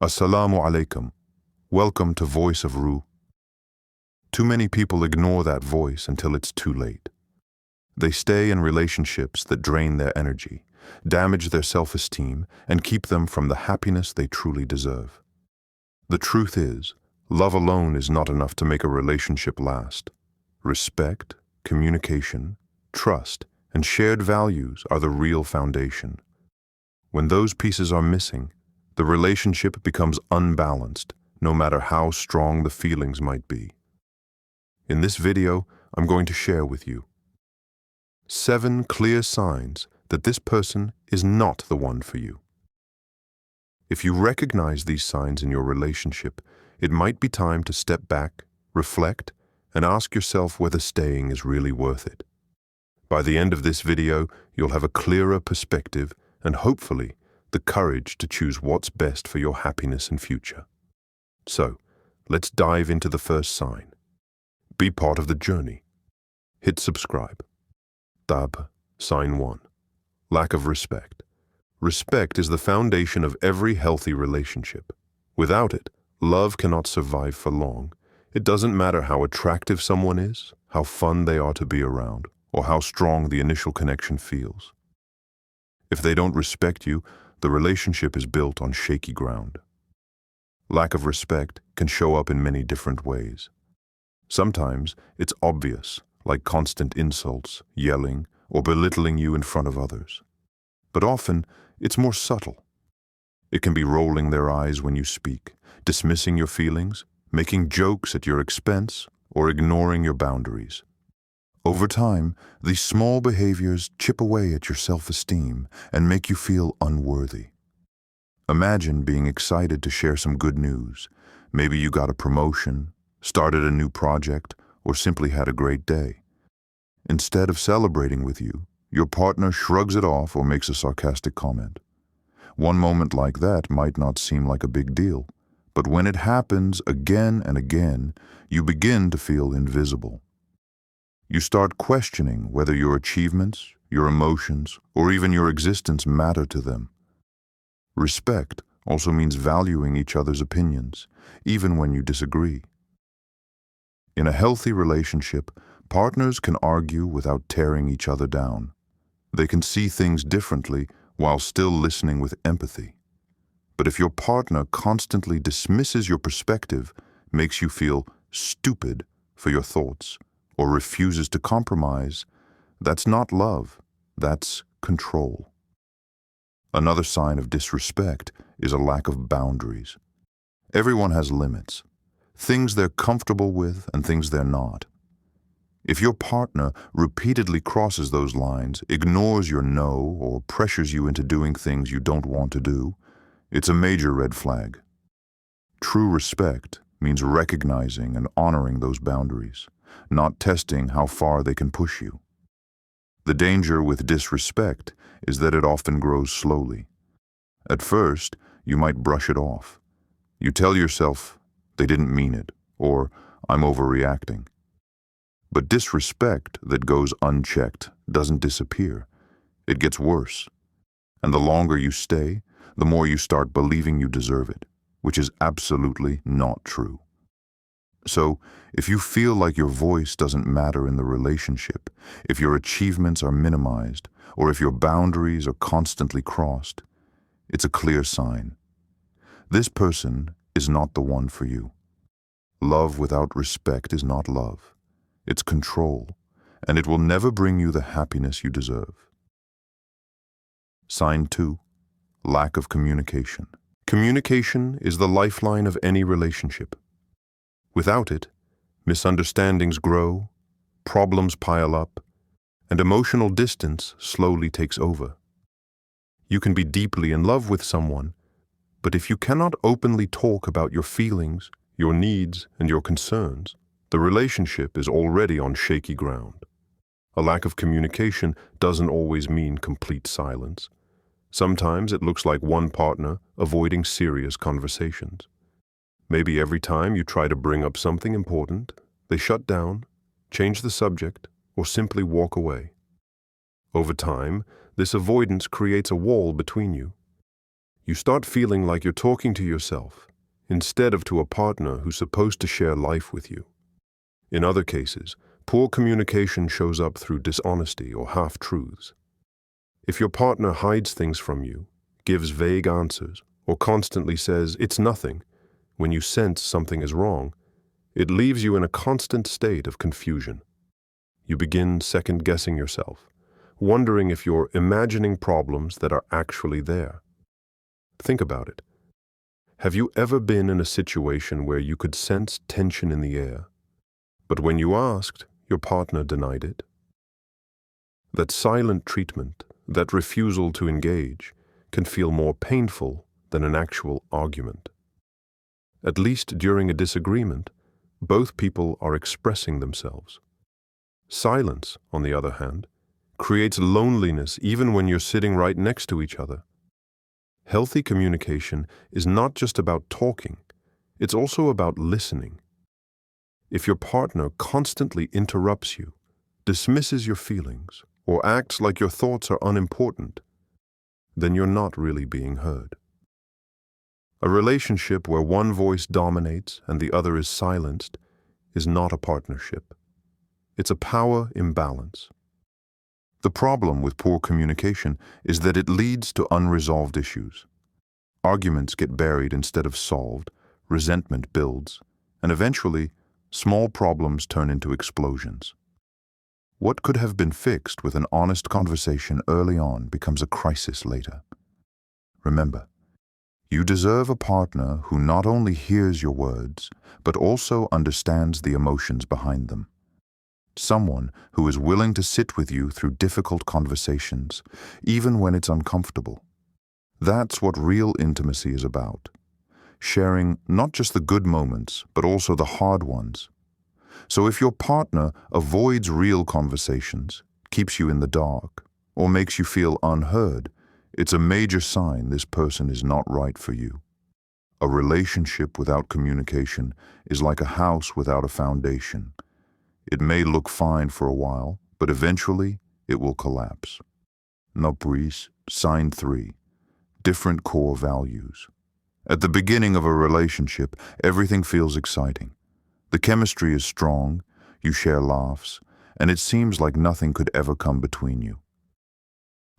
Assalamu alaikum. Welcome to Voice of Ru. Too many people ignore that voice until it's too late. They stay in relationships that drain their energy, damage their self-esteem, and keep them from the happiness they truly deserve. The truth is, love alone is not enough to make a relationship last. Respect, communication, trust, and shared values are the real foundation. When those pieces are missing, the relationship becomes unbalanced, no matter how strong the feelings might be. In this video, I'm going to share with you 7 clear signs that this person is not the one for you. If you recognize these signs in your relationship, it might be time to step back, reflect, and ask yourself whether staying is really worth it. By the end of this video, you'll have a clearer perspective and hopefully the courage to choose what's best for your happiness and future. So, let's dive into the first sign. Be part of the journey. Hit subscribe. Tab, sign 1. Lack of respect. Respect is the foundation of every healthy relationship. Without it, love cannot survive for long. It doesn't matter how attractive someone is, how fun they are to be around, or how strong the initial connection feels. If they don't respect you, the relationship is built on shaky ground. Lack of respect can show up in many different ways. Sometimes it's obvious, like constant insults, yelling, or belittling you in front of others. But often, it's more subtle. It can be rolling their eyes when you speak, dismissing your feelings, making jokes at your expense, or ignoring your boundaries. Over time, these small behaviors chip away at your self-esteem and make you feel unworthy. Imagine being excited to share some good news. Maybe you got a promotion, started a new project, or simply had a great day. Instead of celebrating with you, your partner shrugs it off or makes a sarcastic comment. One moment like that might not seem like a big deal, but when it happens again and again, you begin to feel invisible. You start questioning whether your achievements, your emotions, or even your existence matter to them. Respect also means valuing each other's opinions, even when you disagree. In a healthy relationship, partners can argue without tearing each other down. They can see things differently while still listening with empathy. But if your partner constantly dismisses your perspective, makes you feel stupid for your thoughts, or refuses to compromise, that's not love, that's control. Another sign of disrespect is a lack of boundaries. Everyone has limits, things they're comfortable with and things they're not. If your partner repeatedly crosses those lines, ignores your no, or pressures you into doing things you don't want to do, it's a major red flag. True respect means recognizing and honoring those boundaries, not testing how far they can push you. The danger with disrespect is that it often grows slowly. At first, you might brush it off. You tell yourself, they didn't mean it, or I'm overreacting. But disrespect that goes unchecked doesn't disappear. It gets worse. And the longer you stay, the more you start believing you deserve it, which is absolutely not true. So, if you feel like your voice doesn't matter in the relationship, if your achievements are minimized, or if your boundaries are constantly crossed, it's a clear sign. This person is not the one for you. Love without respect is not love. It's control, and it will never bring you the happiness you deserve. Sign 2. Lack of communication. Communication is the lifeline of any relationship. Without it, misunderstandings grow, problems pile up, and emotional distance slowly takes over. You can be deeply in love with someone, but if you cannot openly talk about your feelings, your needs, and your concerns, the relationship is already on shaky ground. A lack of communication doesn't always mean complete silence. Sometimes it looks like one partner avoiding serious conversations. Maybe every time you try to bring up something important, they shut down, change the subject, or simply walk away. Over time, this avoidance creates a wall between you. You start feeling like you're talking to yourself, instead of to a partner who's supposed to share life with you. In other cases, poor communication shows up through dishonesty or half-truths. If your partner hides things from you, gives vague answers, or constantly says, "It's nothing," when you sense something is wrong, it leaves you in a constant state of confusion. You begin second-guessing yourself, wondering if you're imagining problems that are actually there. Think about it. Have you ever been in a situation where you could sense tension in the air, but when you asked, your partner denied it? That silent treatment, that refusal to engage, can feel more painful than an actual argument. At least during a disagreement, both people are expressing themselves. Silence, on the other hand, creates loneliness even when you're sitting right next to each other. Healthy communication is not just about talking, it's also about listening. If your partner constantly interrupts you, dismisses your feelings, or acts like your thoughts are unimportant, then you're not really being heard. A relationship where one voice dominates and the other is silenced is not a partnership. It's a power imbalance. The problem with poor communication is that it leads to unresolved issues. Arguments get buried instead of solved, resentment builds, and eventually, small problems turn into explosions. What could have been fixed with an honest conversation early on becomes a crisis later. Remember, you deserve a partner who not only hears your words, but also understands the emotions behind them. Someone who is willing to sit with you through difficult conversations, even when it's uncomfortable. That's what real intimacy is about. Sharing not just the good moments, but also the hard ones. So if your partner avoids real conversations, keeps you in the dark, or makes you feel unheard, it's a major sign this person is not right for you. A relationship without communication is like a house without a foundation. It may look fine for a while, but eventually it will collapse. Nopris, Sign 3. Different core values. At the beginning of a relationship, everything feels exciting. The chemistry is strong, you share laughs, and it seems like nothing could ever come between you.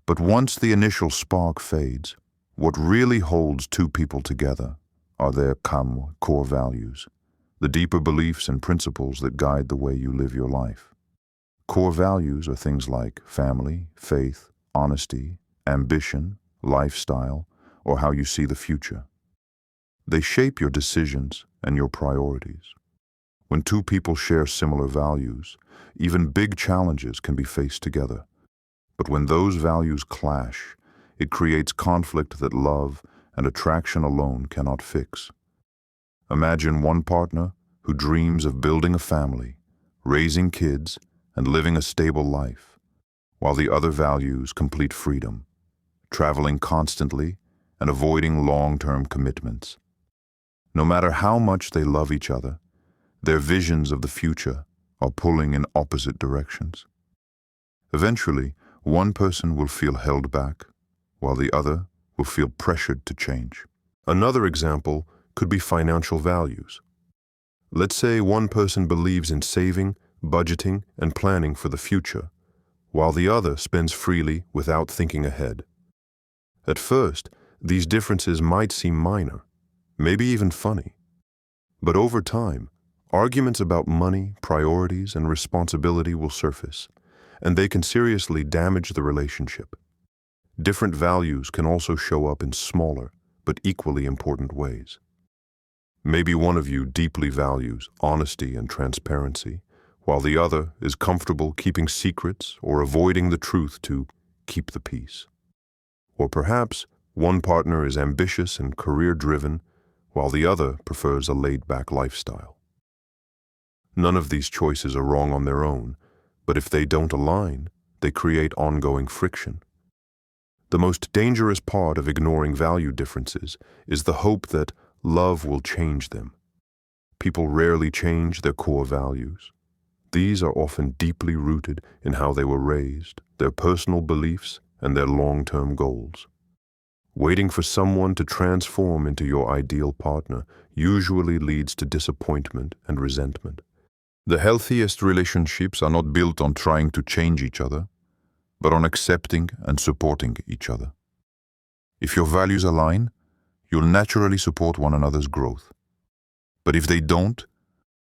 But once the initial spark fades, what really holds two people together are their core values, the deeper beliefs and principles that guide the way you live your life. Core values are things like family, faith, honesty, ambition, lifestyle, or how you see the future. They shape your decisions and your priorities. When two people share similar values, even big challenges can be faced together. But when those values clash, it creates conflict that love and attraction alone cannot fix. Imagine one partner who dreams of building a family, raising kids, and living a stable life, while the other values complete freedom, traveling constantly, and avoiding long-term commitments. No matter how much they love each other, their visions of the future are pulling in opposite directions. Eventually, one person will feel held back, while the other will feel pressured to change. Another example could be financial values. Let's say one person believes in saving, budgeting, and planning for the future, while the other spends freely without thinking ahead. At first, these differences might seem minor, maybe even funny. But over time, arguments about money, priorities, and responsibility will surface, and they can seriously damage the relationship. Different values can also show up in smaller, but equally important ways. Maybe one of you deeply values honesty and transparency, while the other is comfortable keeping secrets or avoiding the truth to keep the peace. Or perhaps one partner is ambitious and career-driven, while the other prefers a laid-back lifestyle. None of these choices are wrong on their own, but if they don't align, they create ongoing friction. The most dangerous part of ignoring value differences is the hope that love will change them. People rarely change their core values. These are often deeply rooted in how they were raised, their personal beliefs, and their long-term goals. Waiting for someone to transform into your ideal partner usually leads to disappointment and resentment. The healthiest relationships are not built on trying to change each other, but on accepting and supporting each other. If your values align, you'll naturally support one another's growth. But if they don't,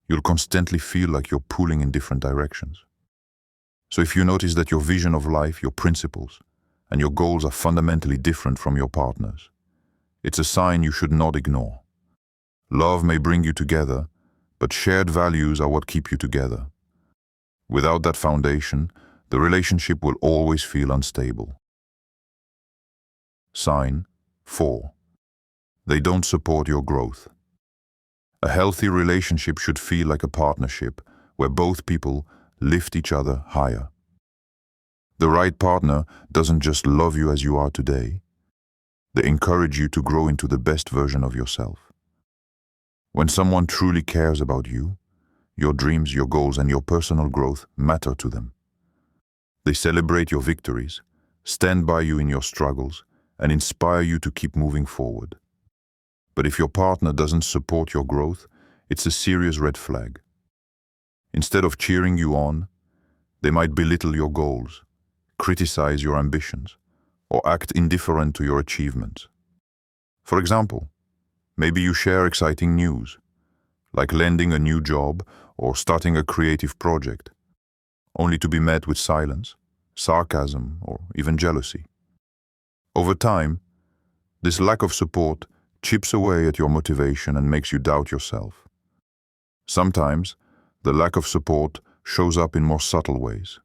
you'll constantly feel like you're pulling in different directions. So if you notice that your vision of life, your principles, and your goals are fundamentally different from your partner's, it's a sign you should not ignore. Love may bring you together, but shared values are what keep you together. Without that foundation, the relationship will always feel unstable. Sign 4. They don't support your growth. A healthy relationship should feel like a partnership where both people lift each other higher. The right partner doesn't just love you as you are today. They encourage you to grow into the best version of yourself. When someone truly cares about you, your dreams, your goals, and your personal growth matter to them. They celebrate your victories, stand by you in your struggles, and inspire you to keep moving forward. But if your partner doesn't support your growth, it's a serious red flag. Instead of cheering you on, they might belittle your goals, criticize your ambitions, or act indifferent to your achievements. For example, maybe you share exciting news, like landing a new job or starting a creative project, only to be met with silence, sarcasm, or even jealousy. Over time, this lack of support chips away at your motivation and makes you doubt yourself. Sometimes, the lack of support shows up in more subtle ways.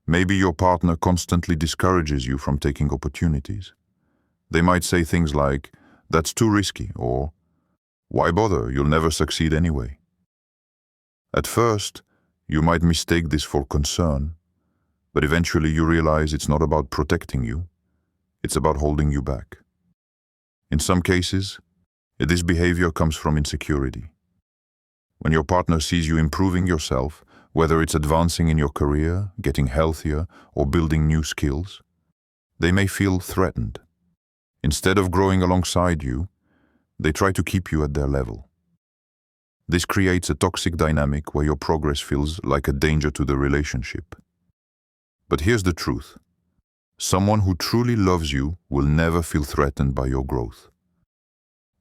Maybe your partner constantly discourages you from taking opportunities. They might say things like, "That's too risky," or "Why bother, you'll never succeed anyway." At first, you might mistake this for concern, but eventually you realize it's not about protecting you, it's about holding you back. In some cases, this behavior comes from insecurity. When your partner sees you improving yourself, whether it's advancing in your career, getting healthier, or building new skills, they may feel threatened. Instead of growing alongside you, they try to keep you at their level. This creates a toxic dynamic where your progress feels like a danger to the relationship. But here's the truth. Someone who truly loves you will never feel threatened by your growth.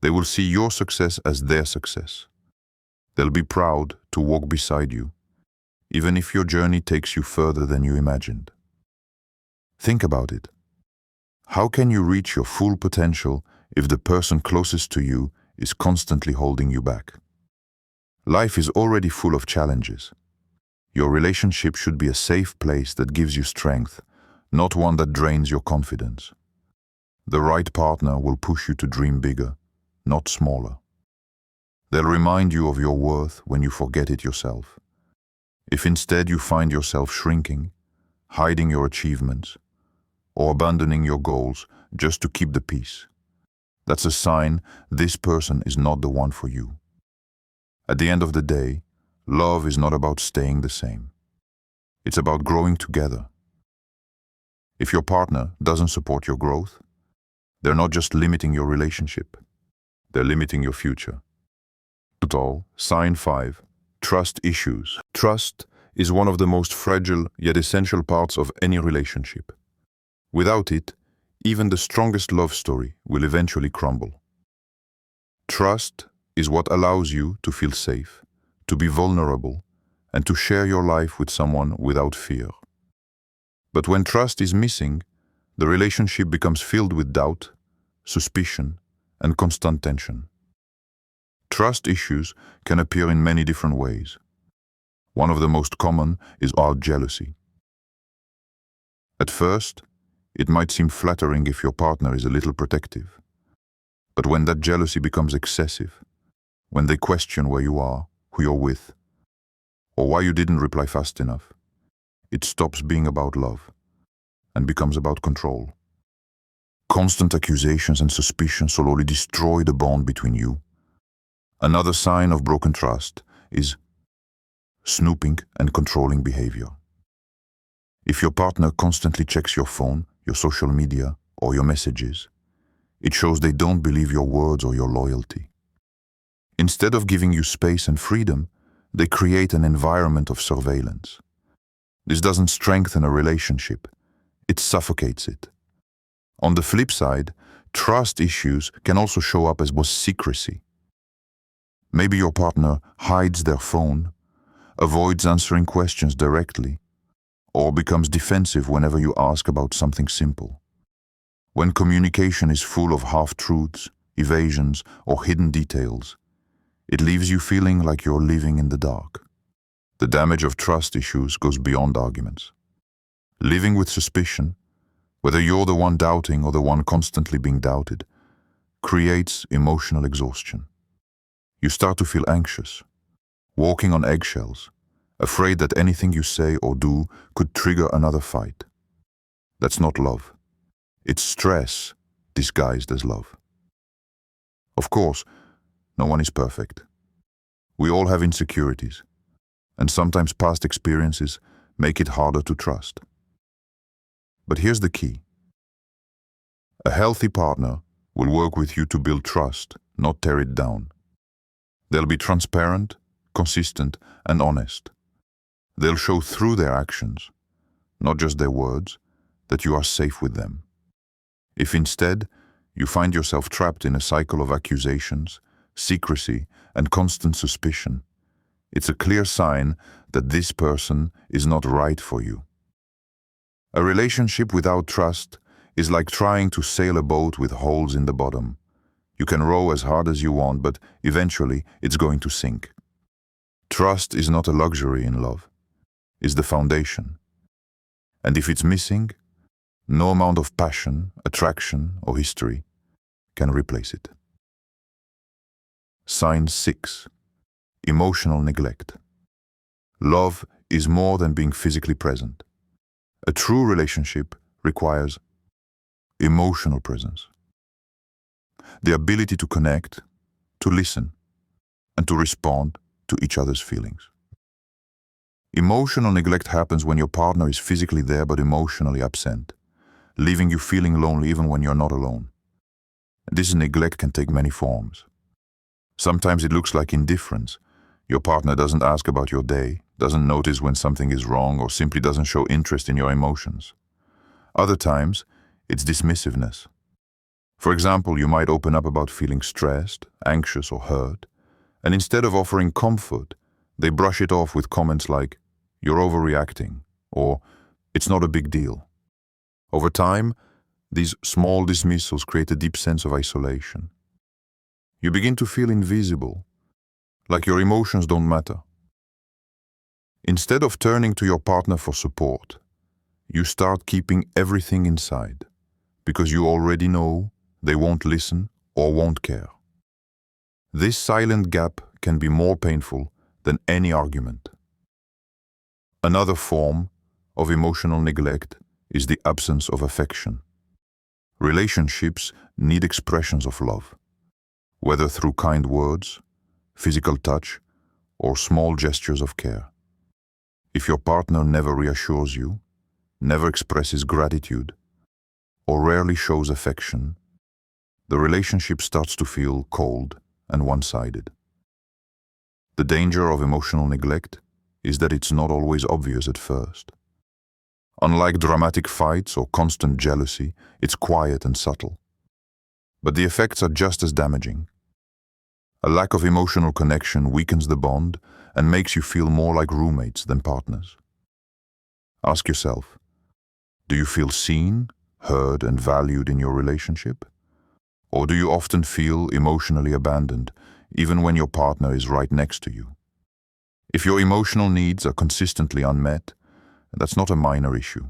They will see your success as their success. They'll be proud to walk beside you, even if your journey takes you further than you imagined. Think about it. How can you reach your full potential if the person closest to you is constantly holding you back? Life is already full of challenges. Your relationship should be a safe place that gives you strength, not one that drains your confidence. The right partner will push you to dream bigger, not smaller. They'll remind you of your worth when you forget it yourself. If instead you find yourself shrinking, hiding your achievements, or abandoning your goals just to keep the peace, that's a sign this person is not the one for you. At the end of the day, love is not about staying the same. It's about growing together. If your partner doesn't support your growth, they're not just limiting your relationship, they're limiting your future. Sign 5. Trust issues. Trust is one of the most fragile yet essential parts of any relationship. Without it, even the strongest love story will eventually crumble. Trust is what allows you to feel safe, to be vulnerable, and to share your life with someone without fear. But when trust is missing, the relationship becomes filled with doubt, suspicion, and constant tension. Trust issues can appear in many different ways. One of the most common is jealousy. At first, it might seem flattering if your partner is a little protective. But when that jealousy becomes excessive, when they question where you are, who you're with, or why you didn't reply fast enough, it stops being about love and becomes about control. Constant accusations and suspicion slowly destroy the bond between you. Another sign of broken trust is snooping and controlling behavior. If your partner constantly checks your phone, your social media, or your messages, It shows they don't believe your words or your loyalty. Instead of giving you space and freedom, they create an environment of surveillance. This doesn't strengthen a relationship, it suffocates it. On the flip side, trust issues can also show up as secrecy. Maybe your partner hides their phone, avoids answering questions directly, or becomes defensive whenever you ask about something simple. When communication is full of half-truths, evasions, or hidden details, it leaves you feeling like you're living in the dark. The damage of trust issues goes beyond arguments. Living with suspicion, whether you're the one doubting or the one constantly being doubted, creates emotional exhaustion. You start to feel anxious, walking on eggshells, afraid that anything you say or do could trigger another fight. That's not love. It's stress disguised as love. Of course, no one is perfect. We all have insecurities, and sometimes past experiences make it harder to trust. But here's the key. A healthy partner will work with you to build trust, not tear it down. They'll be transparent, consistent, and honest. They'll show through their actions, not just their words, that you are safe with them. If instead you find yourself trapped in a cycle of accusations, secrecy, and constant suspicion, it's a clear sign that this person is not right for you. A relationship without trust is like trying to sail a boat with holes in the bottom. You can row as hard as you want, but eventually it's going to sink. Trust is not a luxury in love. It's the foundation. And if it's missing, no amount of passion, attraction, or history can replace it. Sign 6. Emotional neglect. Love is more than being physically present. A true relationship requires emotional presence. The ability to connect, to listen, and to respond to each other's feelings. Emotional neglect happens when your partner is physically there but emotionally absent, leaving you feeling lonely even when you're not alone. This neglect can take many forms. Sometimes it looks like indifference. Your partner doesn't ask about your day, doesn't notice when something is wrong, or simply doesn't show interest in your emotions. Other times, it's dismissiveness. For example, you might open up about feeling stressed, anxious, or hurt, and instead of offering comfort, they brush it off with comments like, "You're overreacting," or "It's not a big deal." Over time, these small dismissals create a deep sense of isolation. You begin to feel invisible, like your emotions don't matter. Instead of turning to your partner for support, you start keeping everything inside, because you already know they won't listen or won't care. This silent gap can be more painful than any argument. Another form of emotional neglect is the absence of affection. Relationships need expressions of love, whether through kind words, physical touch, or small gestures of care. If your partner never reassures you, never expresses gratitude, or rarely shows affection, the relationship starts to feel cold and one-sided. The danger of emotional neglect is that it's not always obvious at first. Unlike dramatic fights or constant jealousy, it's quiet and subtle. But the effects are just as damaging. A lack of emotional connection weakens the bond and makes you feel more like roommates than partners. Ask yourself, do you feel seen, heard, and valued in your relationship? Or do you often feel emotionally abandoned, even when your partner is right next to you? If your emotional needs are consistently unmet, that's not a minor issue.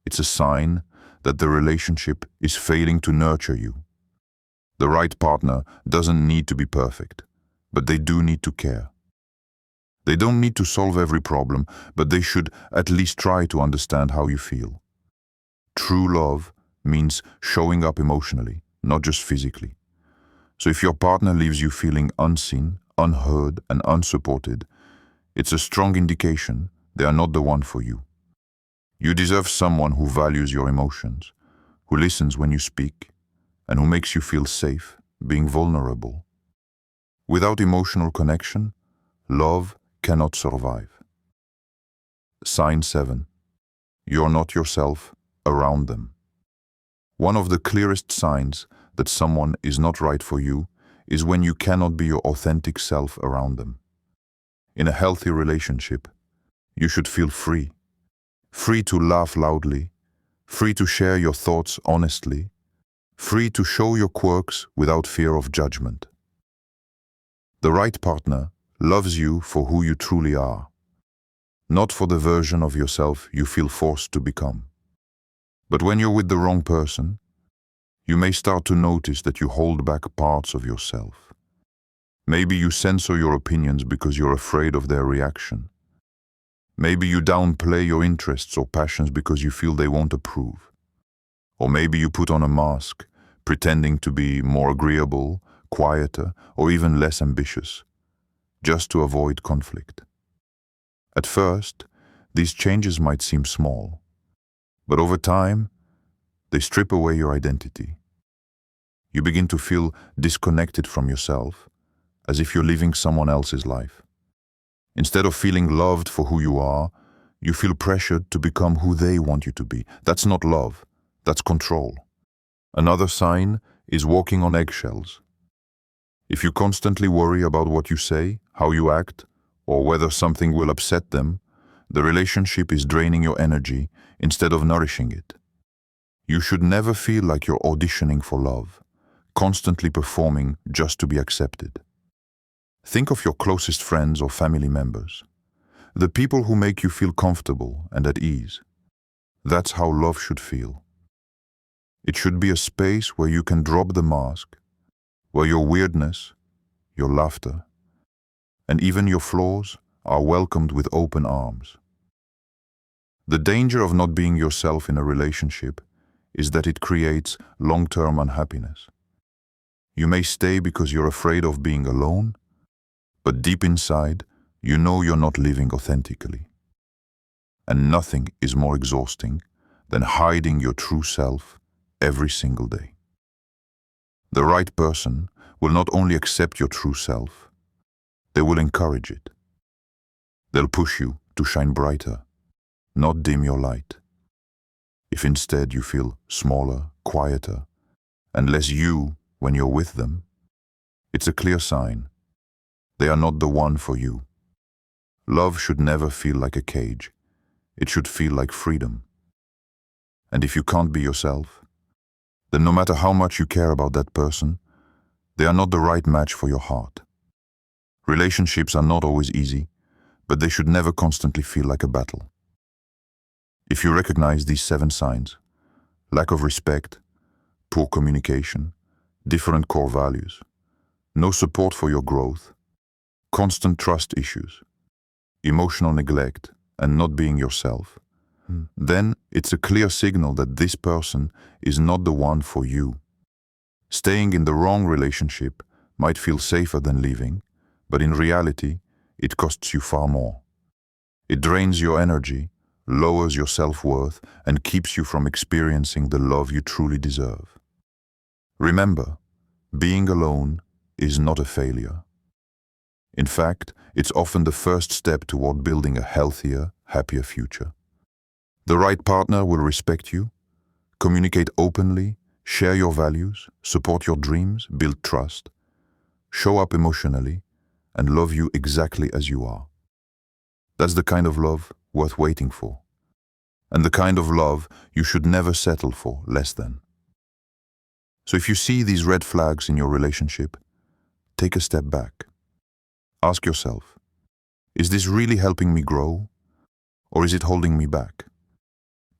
It's a sign that the relationship is failing to nurture you. The right partner doesn't need to be perfect, but they do need to care. They don't need to solve every problem, but they should at least try to understand how you feel. True love means showing up emotionally, not just physically. So if your partner leaves you feeling unseen, unheard, and unsupported, it's a strong indication they are not the one for you. You deserve someone who values your emotions, who listens when you speak, and who makes you feel safe, being vulnerable. Without emotional connection, love cannot survive. Sign 7. You're not yourself around them. One of the clearest signs that someone is not right for you is when you cannot be your authentic self around them. In a healthy relationship, you should feel free. Free to laugh loudly, free to share your thoughts honestly, free to show your quirks without fear of judgment. The right partner loves you for who you truly are, not for the version of yourself you feel forced to become. But when you're with the wrong person, you may start to notice that you hold back parts of yourself. Maybe you censor your opinions because you're afraid of their reaction. Maybe you downplay your interests or passions because you feel they won't approve. Or maybe you put on a mask, pretending to be more agreeable, quieter, or even less ambitious, just to avoid conflict. At first, these changes might seem small, but over time, they strip away your identity. You begin to feel disconnected from yourself, as if you're living someone else's life. Instead of feeling loved for who you are, you feel pressured to become who they want you to be. That's not love, that's control. Another sign is walking on eggshells. If you constantly worry about what you say, how you act, or whether something will upset them, the relationship is draining your energy instead of nourishing it. You should never feel like you're auditioning for love, constantly performing just to be accepted. Think of your closest friends or family members, the people who make you feel comfortable and at ease. That's how love should feel. It should be a space where you can drop the mask, where your weirdness, your laughter, and even your flaws are welcomed with open arms. The danger of not being yourself in a relationship is that it creates long-term unhappiness. You may stay because you're afraid of being alone, but deep inside, you know you're not living authentically. And nothing is more exhausting than hiding your true self every single day. The right person will not only accept your true self, they will encourage it. They'll push you to shine brighter, not dim your light. If instead you feel smaller, quieter, and less you when you're with them, it's a clear sign they are not the one for you. Love should never feel like a cage. It should feel like freedom. And if you can't be yourself, then no matter how much you care about that person, they are not the right match for your heart. Relationships are not always easy, but they should never constantly feel like a battle. If you recognize these 7 signs, lack of respect, poor communication, different core values, no support for your growth, constant trust issues, emotional neglect, and not being yourself, then it's a clear signal that this person is not the one for you. Staying in the wrong relationship might feel safer than leaving, but in reality, it costs you far more. It drains your energy, lowers your self-worth, and keeps you from experiencing the love you truly deserve. Remember, being alone is not a failure. In fact, it's often the first step toward building a healthier, happier future. The right partner will respect you, communicate openly, share your values, support your dreams, build trust, show up emotionally, and love you exactly as you are. That's the kind of love worth waiting for, and the kind of love you should never settle for less than. So if you see these red flags in your relationship, take a step back. Ask yourself, is this really helping me grow, or is it holding me back?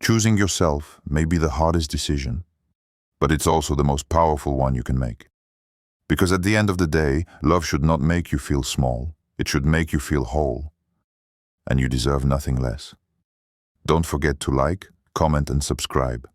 Choosing yourself may be the hardest decision, but it's also the most powerful one you can make. Because at the end of the day, love should not make you feel small, it should make you feel whole. And you deserve nothing less. Don't forget to like, comment, and subscribe.